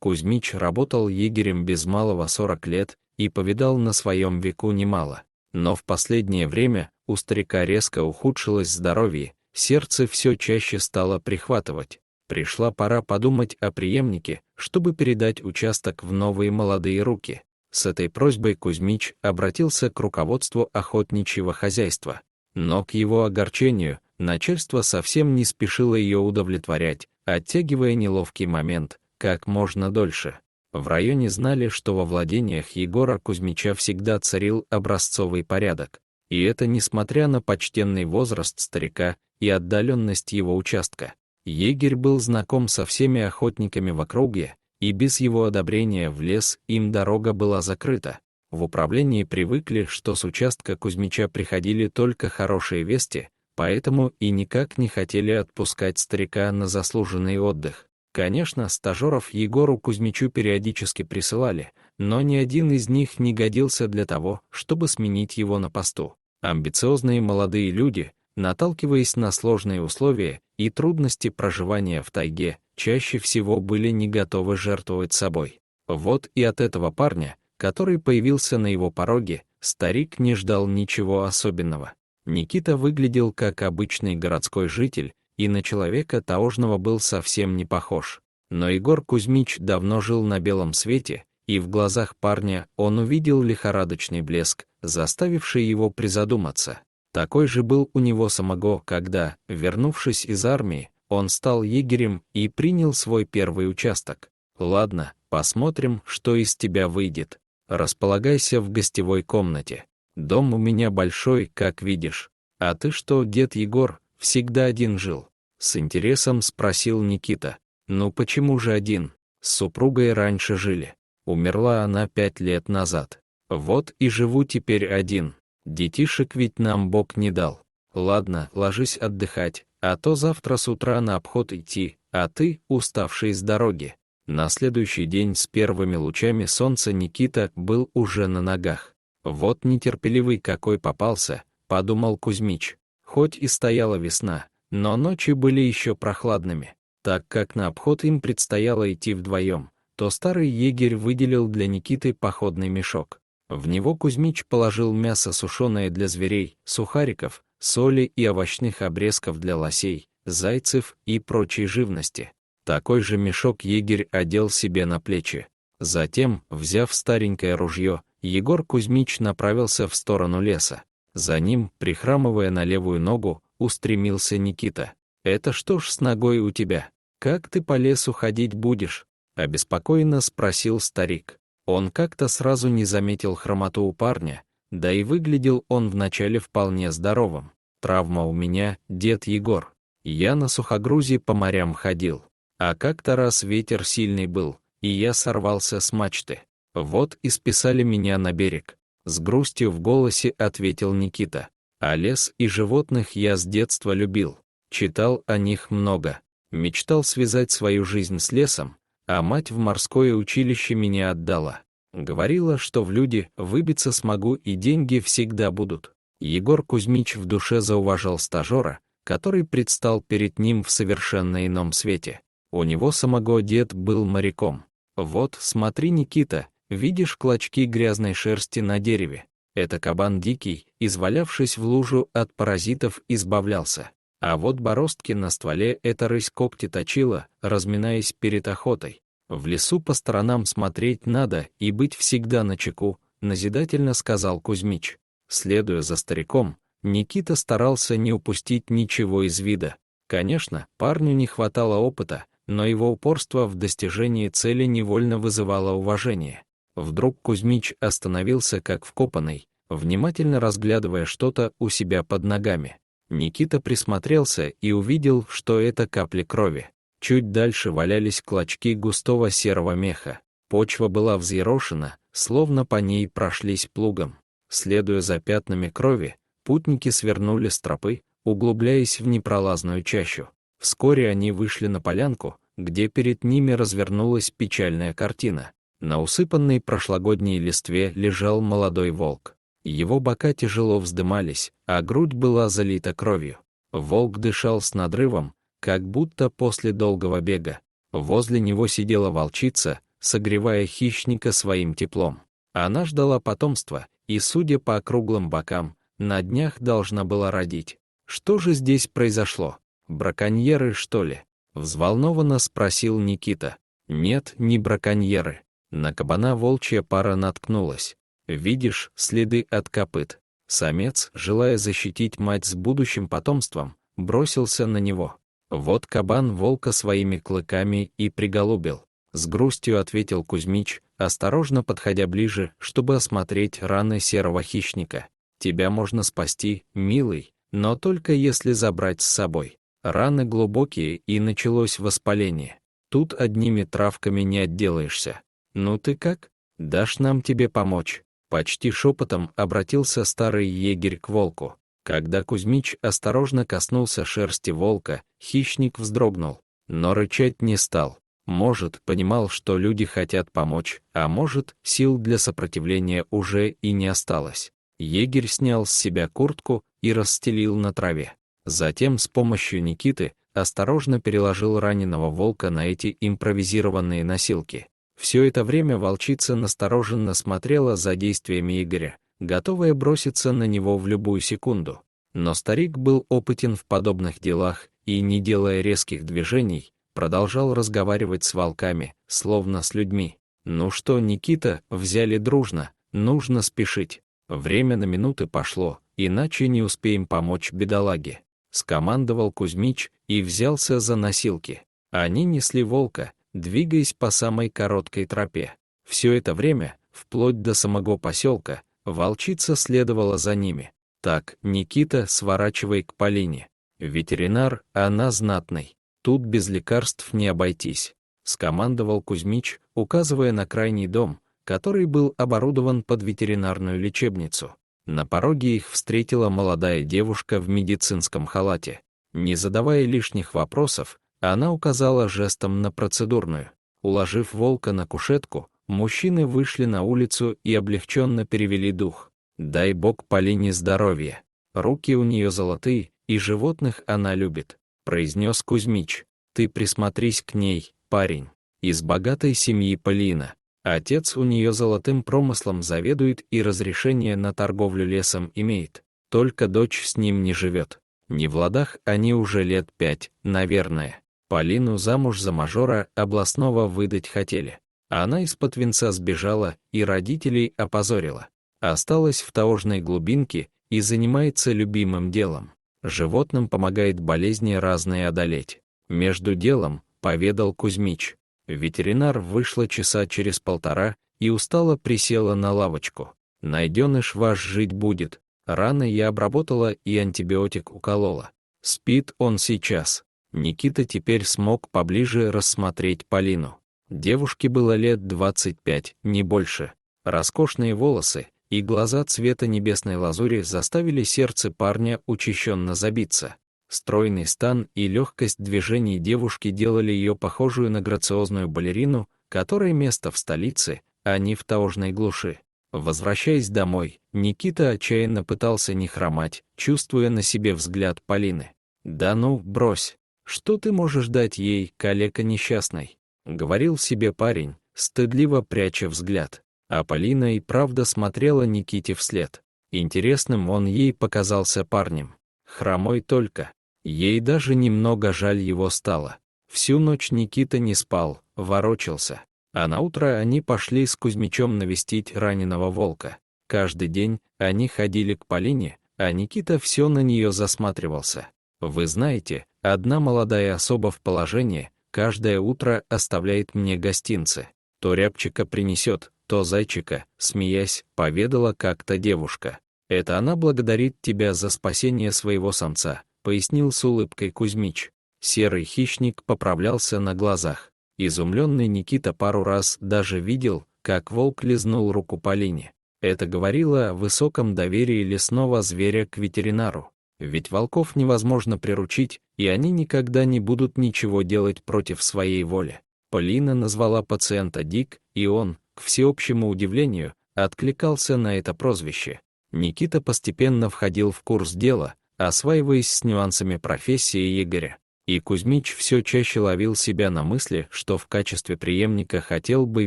Кузьмич работал егерем без малого 40 лет и повидал на своем веку немало. Но в последнее время у старика резко ухудшилось здоровье, сердце все чаще стало прихватывать. Пришла пора подумать о преемнике, чтобы передать участок в новые молодые руки. С этой просьбой Кузьмич обратился к руководству охотничьего хозяйства. Но к его огорчению начальство совсем не спешило ее удовлетворять, оттягивая неловкий момент как можно дольше. В районе знали, что во владениях Егора Кузьмича всегда царил образцовый порядок. И это несмотря на почтенный возраст старика и отдаленность его участка. Егерь был знаком со всеми охотниками в округе, и без его одобрения в лес им дорога была закрыта. В управлении привыкли, что с участка Кузьмича приходили только хорошие вести, поэтому и никак не хотели отпускать старика на заслуженный отдых. Конечно, стажеров Егору Кузьмичу периодически присылали, но ни один из них не годился для того, чтобы сменить его на посту. Амбициозные молодые люди, наталкиваясь на сложные условия и трудности проживания в тайге, чаще всего были не готовы жертвовать собой. Вот и от этого парня, который появился на его пороге, старик не ждал ничего особенного. Никита выглядел как обычный городской житель, и на человека таежного был совсем не похож. Но Егор Кузьмич давно жил на белом свете, и в глазах парня он увидел лихорадочный блеск, заставивший его призадуматься. Такой же был у него самого, когда, вернувшись из армии, он стал егерем и принял свой первый участок. «Ладно, посмотрим, что из тебя выйдет. Располагайся в гостевой комнате. Дом у меня большой, как видишь. А ты что, дед Егор, всегда один жил?» С интересом спросил Никита. «Ну почему же один? С супругой раньше жили. Умерла она 5 лет назад. Вот и живу теперь один. Детишек ведь нам Бог не дал. Ладно, ложись отдыхать, а то завтра с утра на обход идти, а ты, уставший с дороги». На следующий день с первыми лучами солнца Никита был уже на ногах. «Вот нетерпеливый какой попался», — подумал Кузьмич. Хоть и стояла весна, но ночи были еще прохладными. Так как на обход им предстояло идти вдвоем, то старый егерь выделил для Никиты походный мешок. В него Кузьмич положил мясо сушеное для зверей, сухариков, соли и овощных обрезков для лосей, зайцев и прочей живности. Такой же мешок егерь одел себе на плечи. Затем, взяв старенькое ружье, Егор Кузьмич направился в сторону леса. За ним, прихрамывая на левую ногу, устремился Никита. «Это что ж с ногой у тебя? Как ты по лесу ходить будешь?» — обеспокоенно спросил старик. Он как-то сразу не заметил хромоту у парня, да и выглядел он вначале вполне здоровым. «Травма у меня, дед Егор. Я на сухогрузе по морям ходил. А как-то раз ветер сильный был, и я сорвался с мачты. Вот и списали меня на берег». С грустью в голосе ответил Никита. «А лес и животных я с детства любил. Читал о них много. Мечтал связать свою жизнь с лесом, а мать в морское училище меня отдала. Говорила, что в люди выбиться смогу и деньги всегда будут». Егор Кузьмич в душе зауважал стажера, который предстал перед ним в совершенно ином свете. У него самого дед был моряком. «Вот, смотри, Никита, видишь клочки грязной шерсти на дереве? Это кабан дикий, извалявшись в лужу от паразитов, избавлялся. А вот бороздки на стволе эта рысь когти точила, разминаясь перед охотой. В лесу по сторонам смотреть надо и быть всегда начеку», — назидательно сказал Кузьмич. Следуя за стариком, Никита старался не упустить ничего из вида. Конечно, парню не хватало опыта, но его упорство в достижении цели невольно вызывало уважение. Вдруг Кузьмич остановился как вкопанный, внимательно разглядывая что-то у себя под ногами. Никита присмотрелся и увидел, что это капли крови. Чуть дальше валялись клочки густого серого меха. Почва была взъерошена, словно по ней прошлись плугом. Следуя за пятнами крови, путники свернули с тропы, углубляясь в непролазную чащу. Вскоре они вышли на полянку, где перед ними развернулась печальная картина. На усыпанной прошлогодней листве лежал молодой волк. Его бока тяжело вздымались, а грудь была залита кровью. Волк дышал с надрывом, как будто после долгого бега. Возле него сидела волчица, согревая хищника своим теплом. Она ждала потомства, и, судя по округлым бокам, на днях должна была родить. Что же здесь произошло? Браконьеры, что ли? Взволнованно спросил Никита. Нет, не браконьеры. На кабана волчья пара наткнулась. Видишь, следы от копыт. Самец, желая защитить мать с будущим потомством, бросился на него. Вот кабан волка своими клыками и приголубил. С грустью ответил Кузьмич, осторожно подходя ближе, чтобы осмотреть раны серого хищника. Тебя можно спасти, милый, но только если забрать с собой. Раны глубокие, и началось воспаление. Тут одними травками не отделаешься. Ну ты как? Дашь нам тебе помочь? Почти шепотом обратился старый егерь к волку. Когда Кузьмич осторожно коснулся шерсти волка, хищник вздрогнул, но рычать не стал. Может, понимал, что люди хотят помочь, а может, сил для сопротивления уже и не осталось. Егерь снял с себя куртку и расстелил на траве. Затем с помощью Никиты осторожно переложил раненого волка на эти импровизированные носилки. Все это время волчица настороженно смотрела за действиями Игоря, готовая броситься на него в любую секунду. Но старик был опытен в подобных делах и, не делая резких движений, продолжал разговаривать с волками, словно с людьми. «Ну что, Никита, взяли дружно, нужно спешить. Время на минуты пошло, иначе не успеем помочь бедолаге», — скомандовал Кузьмич и взялся за носилки. Они несли волка, двигаясь по самой короткой тропе. Все это время, вплоть до самого поселка, волчица следовала за ними. «Так, Никита, сворачивай к Полине. Ветеринар, она знатный. Тут без лекарств не обойтись», — скомандовал Кузьмич, указывая на крайний дом, который был оборудован под ветеринарную лечебницу. На пороге их встретила молодая девушка в медицинском халате. Не задавая лишних вопросов, она указала жестом на процедурную. Уложив волка на кушетку, мужчины вышли на улицу и облегченно перевели дух. «Дай Бог Полине здоровья. Руки у нее золотые, и животных она любит», — произнес Кузьмич. «Ты присмотрись к ней, парень. Из богатой семьи Полина. Отец у нее золотым промыслом заведует и разрешение на торговлю лесом имеет. Только дочь с ним не живет. Не в ладах они уже лет 5, наверное. Полину замуж за мажора областного выдать хотели. Она из-под венца сбежала и родителей опозорила. Осталась в таежной глубинке и занимается любимым делом. Животным помогает болезни разные одолеть. Между делом, поведал Кузьмич. Ветеринар вышла часа через полтора и устало присела на лавочку. «Найденыш ваш жить будет. Раны я обработала и антибиотик уколола. Спит он сейчас». Никита теперь смог поближе рассмотреть Полину. Девушке было лет 25, не больше. Роскошные волосы и глаза цвета небесной лазури заставили сердце парня учащенно забиться. Стройный стан и легкость движений девушки делали ее похожую на грациозную балерину, которой место в столице, а не в таежной глуши. Возвращаясь домой, Никита отчаянно пытался не хромать, чувствуя на себе взгляд Полины. «Да ну, брось! Что ты можешь дать ей, калека несчастной?» — говорил себе парень, стыдливо пряча взгляд. А Полина и правда смотрела Никите вслед. Интересным он ей показался парнем. Хромой только. Ей даже немного жаль его стало. Всю ночь Никита не спал, ворочался. А наутро они пошли с Кузьмичом навестить раненого волка. Каждый день они ходили к Полине, а Никита все на нее засматривался. Вы знаете, одна молодая особа в положении каждое утро оставляет мне гостинцы. То рябчика принесет, то зайчика, смеясь, поведала как-то девушка. Это она благодарит тебя за спасение своего самца, пояснил с улыбкой Кузьмич. Серый хищник поправлялся на глазах. Изумленный Никита пару раз даже видел, как волк лизнул руку Полине. Это говорило о высоком доверии лесного зверя к ветеринару. Ведь волков невозможно приручить, и они никогда не будут ничего делать против своей воли. Полина назвала пациента Дик, и он, к всеобщему удивлению, откликался на это прозвище. Никита постепенно входил в курс дела, осваиваясь с нюансами профессии егеря. И Кузьмич все чаще ловил себя на мысли, что в качестве преемника хотел бы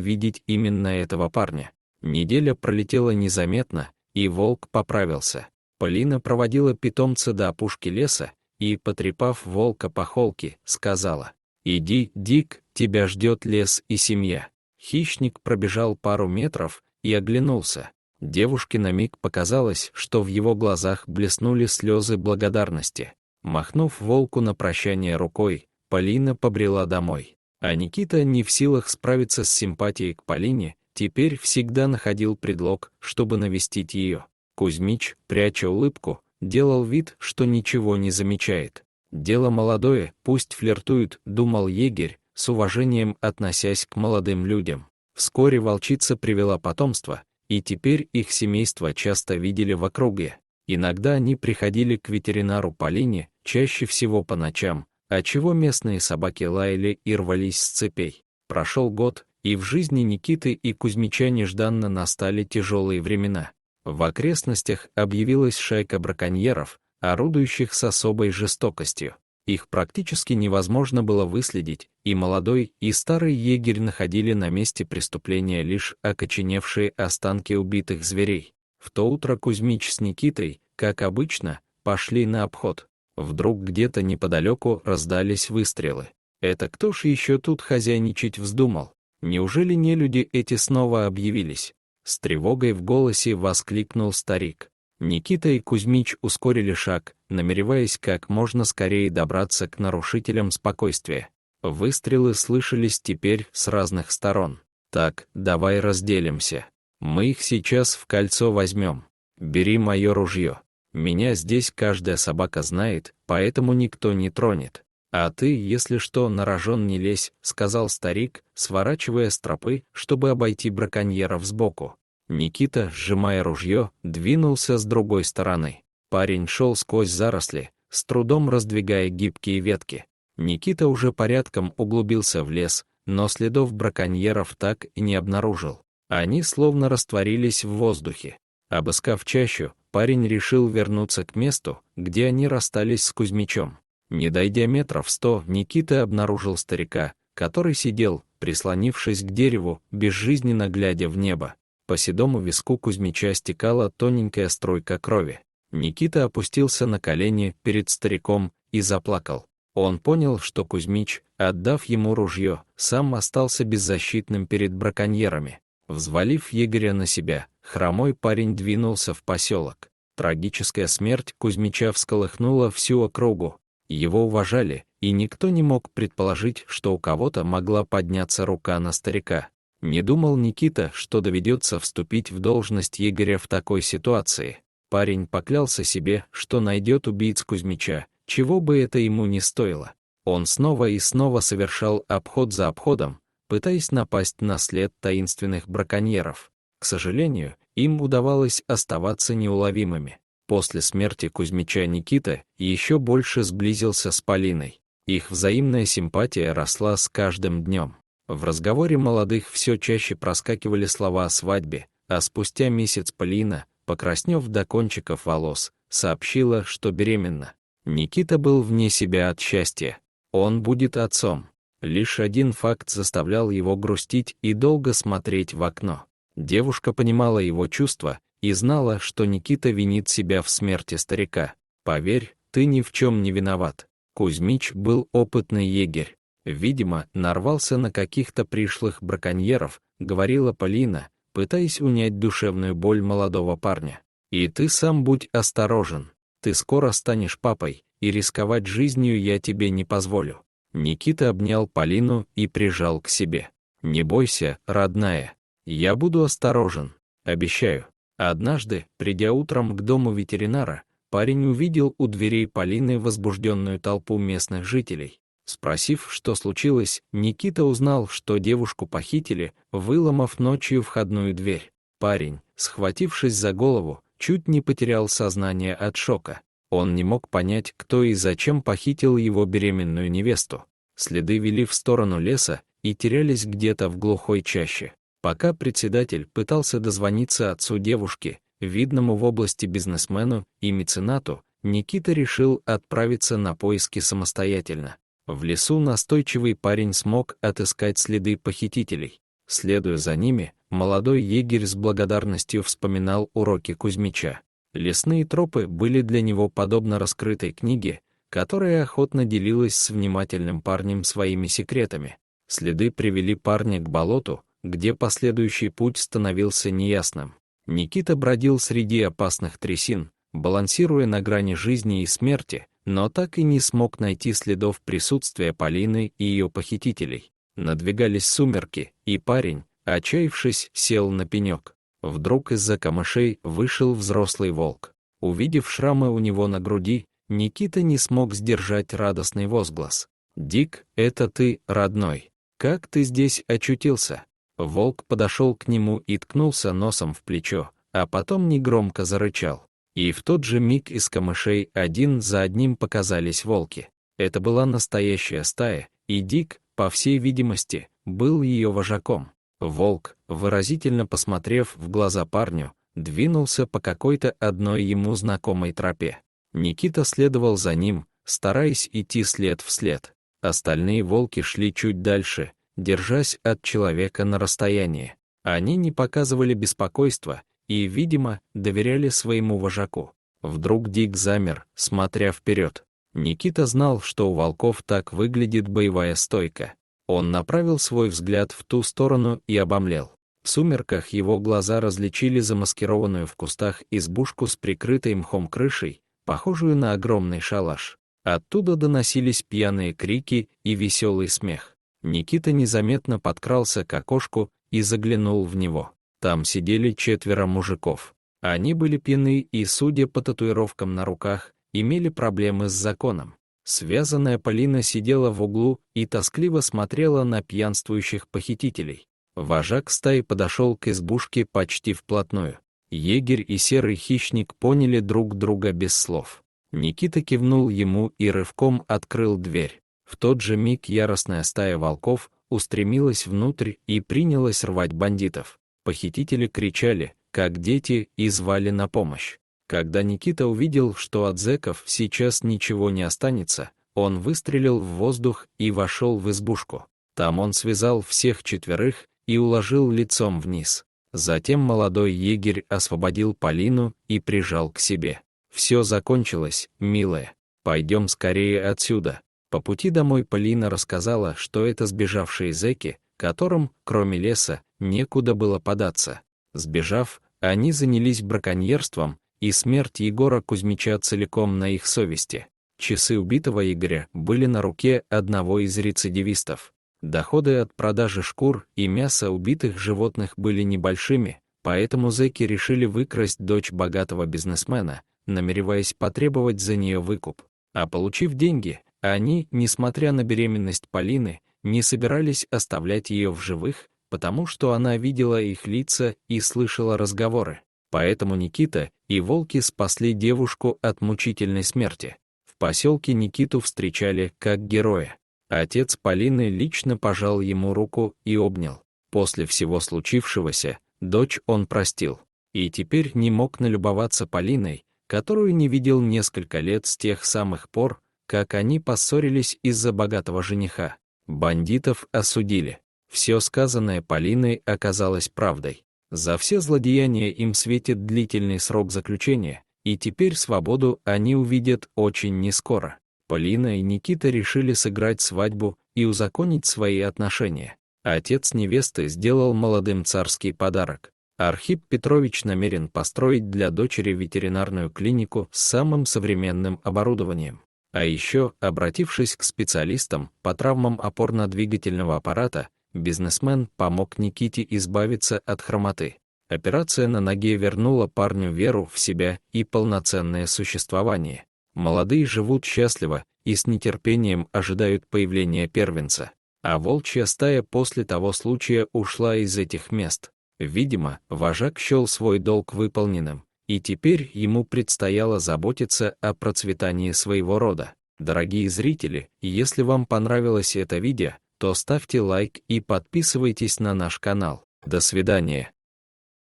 видеть именно этого парня. Неделя пролетела незаметно, и волк поправился. Полина проводила питомца до опушки леса и, потрепав волка по холке, сказала: «Иди, Дик, тебя ждет лес и семья». Хищник пробежал пару метров и оглянулся. Девушке на миг показалось, что в его глазах блеснули слезы благодарности. Махнув волку на прощание рукой, Полина побрела домой. А Никита, не в силах справиться с симпатией к Полине, теперь всегда находил предлог, чтобы навестить ее. Кузьмич, пряча улыбку, делал вид, что ничего не замечает. «Дело молодое, пусть флиртуют», — думал егерь, с уважением относясь к молодым людям. Вскоре волчица привела потомство, и теперь их семейство часто видели в округе. Иногда они приходили к ветеринару Полине, чаще всего по ночам, отчего местные собаки лаяли и рвались с цепей. Прошел год, и в жизни Никиты и Кузьмича нежданно настали тяжелые времена. В окрестностях объявилась шайка браконьеров, орудующих с особой жестокостью. Их практически невозможно было выследить, и молодой, и старый егерь находили на месте преступления лишь окоченевшие останки убитых зверей. В то утро Кузьмич с Никитой, как обычно, пошли на обход. Вдруг где-то неподалеку раздались выстрелы. Это кто ж еще тут хозяйничать вздумал? Неужели нелюди эти снова объявились? С тревогой в голосе воскликнул старик. Никита и Кузьмич ускорили шаг, намереваясь как можно скорее добраться к нарушителям спокойствия. Выстрелы слышались теперь с разных сторон. «Так, давай разделимся. Мы их сейчас в кольцо возьмем. Бери мое ружье. Меня здесь каждая собака знает, поэтому никто не тронет. А ты, если что, на рожон не лезь», — сказал старик, сворачивая с тропы, чтобы обойти браконьеров сбоку. Никита, сжимая ружье, двинулся с другой стороны. Парень шел сквозь заросли, с трудом раздвигая гибкие ветки. Никита уже порядком углубился в лес, но следов браконьеров так и не обнаружил. Они словно растворились в воздухе. Обыскав чащу, парень решил вернуться к месту, где они расстались с Кузьмичом. Не дойдя метров 100, Никита обнаружил старика, который сидел, прислонившись к дереву, безжизненно глядя в небо. По седому виску Кузьмича стекала тоненькая струйка крови. Никита опустился на колени перед стариком и заплакал. Он понял, что Кузьмич, отдав ему ружье, сам остался беззащитным перед браконьерами. Взвалив егеря на себя, хромой парень двинулся в поселок. Трагическая смерть Кузьмича всколыхнула всю округу. Его уважали, и никто не мог предположить, что у кого-то могла подняться рука на старика. Не думал Никита, что доведется вступить в должность егеря в такой ситуации. Парень поклялся себе, что найдет убийц Кузьмича, чего бы это ему ни стоило. Он снова и снова совершал обход за обходом, пытаясь напасть на след таинственных браконьеров. К сожалению, им удавалось оставаться неуловимыми. После смерти Кузьмича Никита еще больше сблизился с Полиной. Их взаимная симпатия росла с каждым днем. В разговоре молодых все чаще проскакивали слова о свадьбе, а спустя месяц Полина, покраснев до кончиков волос, сообщила, что беременна. Никита был вне себя от счастья. Он будет отцом. Лишь один факт заставлял его грустить и долго смотреть в окно. Девушка понимала его чувства и знала, что Никита винит себя в смерти старика. «Поверь, ты ни в чем не виноват». Кузьмич был опытный егерь. Видимо, нарвался на каких-то пришлых браконьеров, говорила Полина, пытаясь унять душевную боль молодого парня. «И ты сам будь осторожен. Ты скоро станешь папой, и рисковать жизнью я тебе не позволю». Никита обнял Полину и прижал к себе. «Не бойся, родная. Я буду осторожен, обещаю». Однажды, придя утром к дому ветеринара, парень увидел у дверей Полины возбужденную толпу местных жителей. Спросив, что случилось, Никита узнал, что девушку похитили, выломав ночью входную дверь. Парень, схватившись за голову, чуть не потерял сознание от шока. Он не мог понять, кто и зачем похитил его беременную невесту. Следы вели в сторону леса и терялись где-то в глухой чаще. Пока председатель пытался дозвониться отцу девушки, видному в области бизнесмену и меценату, Никита решил отправиться на поиски самостоятельно. В лесу настойчивый парень смог отыскать следы похитителей. Следуя за ними, молодой егерь с благодарностью вспоминал уроки Кузьмича. Лесные тропы были для него подобно раскрытой книге, которая охотно делилась с внимательным парнем своими секретами. Следы привели парня к болоту, где последующий путь становился неясным. Никита бродил среди опасных трясин, балансируя на грани жизни и смерти, но так и не смог найти следов присутствия Полины и ее похитителей. Надвигались сумерки, и парень, отчаявшись, сел на пенек. Вдруг из-за камышей вышел взрослый волк. Увидев шрамы у него на груди, Никита не смог сдержать радостный возглас. «Дик, это ты, родной! Как ты здесь очутился?» Волк подошел к нему и ткнулся носом в плечо, а потом негромко зарычал. И в тот же миг из камышей один за одним показались волки. Это была настоящая стая, и Дик, по всей видимости, был ее вожаком. Волк, выразительно посмотрев в глаза парню, двинулся по какой-то одной ему знакомой тропе. Никита следовал за ним, стараясь идти след в след. Остальные волки шли чуть дальше, держась от человека на расстоянии. Они не показывали беспокойства и, видимо, доверяли своему вожаку. Вдруг Дик замер, смотря вперед. Никита знал, что у волков так выглядит боевая стойка. Он направил свой взгляд в ту сторону и обомлел. В сумерках его глаза различили замаскированную в кустах избушку с прикрытой мхом крышей, похожую на огромный шалаш. Оттуда доносились пьяные крики и веселый смех. Никита незаметно подкрался к окошку и заглянул в него. Там сидели 4 мужиков. Они были пьяны и, судя по татуировкам на руках, имели проблемы с законом. Связанная Полина сидела в углу и тоскливо смотрела на пьянствующих похитителей. Вожак стаи подошел к избушке почти вплотную. Егерь и серый хищник поняли друг друга без слов. Никита кивнул ему и рывком открыл дверь. В тот же миг яростная стая волков устремилась внутрь и принялась рвать бандитов. Похитители кричали, как дети, и звали на помощь. Когда Никита увидел, что от зэков сейчас ничего не останется, он выстрелил в воздух и вошел в избушку. Там он связал всех 4 и уложил лицом вниз. Затем молодой егерь освободил Полину и прижал к себе. «Все закончилось, милая. Пойдем скорее отсюда». По пути домой Полина рассказала, что это сбежавшие зэки, которым, кроме леса, некуда было податься. Сбежав, они занялись браконьерством, и смерть Егора Кузьмича целиком на их совести. Часы убитого Игоря были на руке одного из рецидивистов. Доходы от продажи шкур и мяса убитых животных были небольшими, поэтому зэки решили выкрасть дочь богатого бизнесмена, намереваясь потребовать за нее выкуп. А получив деньги, они, несмотря на беременность Полины, не собирались оставлять ее в живых, потому что она видела их лица и слышала разговоры. Поэтому Никита и волки спасли девушку от мучительной смерти. В поселке Никиту встречали как героя. Отец Полины лично пожал ему руку и обнял. После всего случившегося, дочь он простил. И теперь не мог налюбоваться Полиной, которую не видел несколько лет с тех самых пор, как они поссорились из-за богатого жениха. Бандитов осудили. Все сказанное Полиной оказалось правдой. За все злодеяния им светит длительный срок заключения, и теперь свободу они увидят очень нескоро. Полина и Никита решили сыграть свадьбу и узаконить свои отношения. Отец невесты сделал молодым царский подарок. Архип Петрович намерен построить для дочери ветеринарную клинику с самым современным оборудованием. А еще, обратившись к специалистам по травмам опорно-двигательного аппарата, бизнесмен помог Никите избавиться от хромоты. Операция на ноге вернула парню веру в себя и полноценное существование. Молодые живут счастливо и с нетерпением ожидают появления первенца. А волчья стая после того случая ушла из этих мест. Видимо, вожак счел свой долг выполненным, и теперь ему предстояло заботиться о процветании своего рода. Дорогие зрители, если вам понравилось это видео, то ставьте лайк и подписывайтесь на наш канал. До свидания.